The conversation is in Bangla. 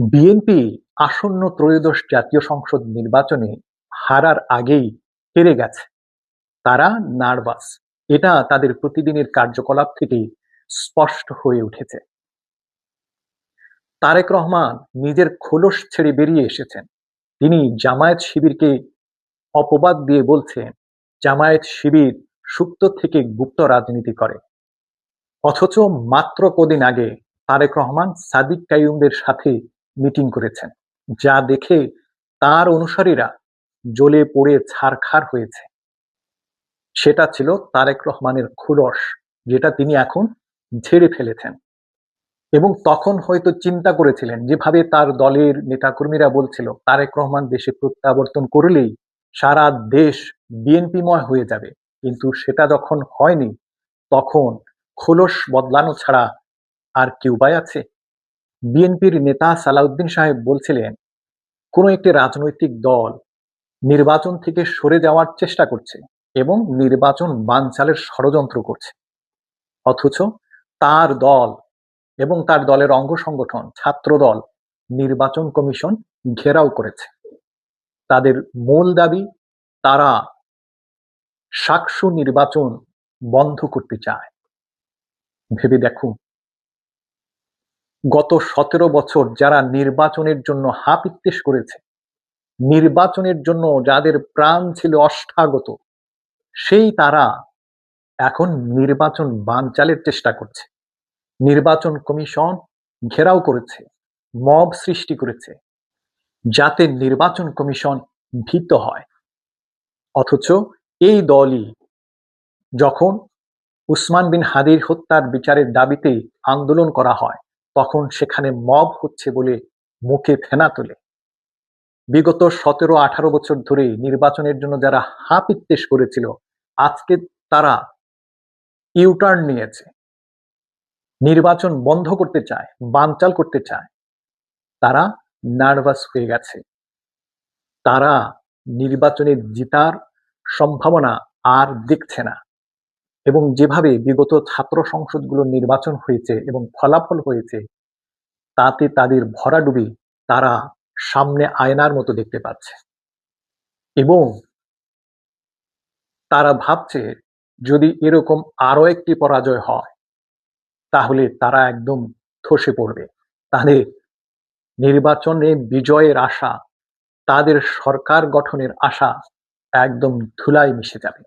বিএনপি আসন্ন ত্রয়োদশ জাতীয় সংসদ নির্বাচনে হারার আগেই হেরে গেছে। তারা নার্ভাস। এটা তাদের প্রতিদিনের কার্যকলাপ থেকেই স্পষ্ট হয়ে উঠেছে। তারেক রহমান নিজের খোলস ছেড়ে বেরিয়ে এসেছেন। তিনি জামায়াত শিবিরকে অপবাদ দিয়ে বলছেন, জামায়াত শিবির সুপ্ত থেকে গুপ্ত রাজনীতি করে। অথচ মাত্র কদিন আগে তারেক রহমান সাদিক কাইয়ুমদের সাথে মিটিং করেছেন, যা দেখে তার অনুসারীরা জ্বলে পড়ে ছারখার হয়েছে। সেটা ছিল তারেক রহমানের খোলস, যেটা তিনি এখন ঝেড়ে ফেলেছেন। এবং তখন হয়তো চিন্তা করেছিলেন, যেভাবে তার দলের নেতাকর্মীরা বলছিল তারেক রহমান দেশে প্রত্যাবর্তন করলেই সারা দেশ বিএনপিময় হয়ে যাবে, কিন্তু সেটা যখন হয়নি, তখন খোলস বদলানো ছাড়া আর কি উপায় আছে? বিএনপির নেতা সালাউদ্দিন সাহেব বলছিলেন, কোন একটি রাজনৈতিক দল নির্বাচন থেকে সরে যাওয়ার চেষ্টা করছে এবং নির্বাচন বানচালের ষড়যন্ত্র করছে। অথচ তার দল এবং তার দলের অঙ্গ সংগঠন ছাত্রদল নির্বাচন কমিশন ঘেরাও করেছে। তাদের মূল দাবি, তারা সাকসু নির্বাচন বন্ধ করতে চায়। ভেবে দেখুন, গত 17 বছর যারা নির্বাচনের জন্য হাপিত্যেশ করেছে, নির্বাচনের জন্য যাদের প্রাণ ছিল অষ্টাগত, সেই তারা এখন নির্বাচন বানচালের চেষ্টা করছে। নির্বাচন কমিশন ঘেরাও করেছে, মব সৃষ্টি করেছে, যাতে নির্বাচন কমিশন ভীত হয়। অথচ এই দলই যখন উসমান বিন হাদির হত্যার বিচারের দাবিতে আন্দোলন করা হয়, তখন সেখানে মব হচ্ছে বলে মুখে ফেনা তোলে। বিগত 17-18 বছর ধরে নির্বাচনের জন্য যারা হাপিত্যেশ করেছিল, আজকে তারা ইউটার্ন নিয়েছে, নির্বাচন বন্ধ করতে চায়, বানচাল করতে চায়। তারা নার্ভাস হয়ে গেছে। তারা নির্বাচনে জিতার সম্ভাবনা আর দেখছে না। এবং যেভাবে বিগত ছাত্র সংসদগুলোর নির্বাচন হয়েছে এবং ফলাফল হয়েছে, তাতে তাদের ভরাডুবি তারা সামনে আয়নার মতো দেখতে পাচ্ছে। এবং তারা ভাবছে, যদি এরকম আরো একটি পরাজয় হয়, তাহলে তারা একদম ধসে পড়বে। তাদের নির্বাচনে বিজয়ের আশা, তাদের সরকার গঠনের আশা একদম ধুলায় মিশে যাবে।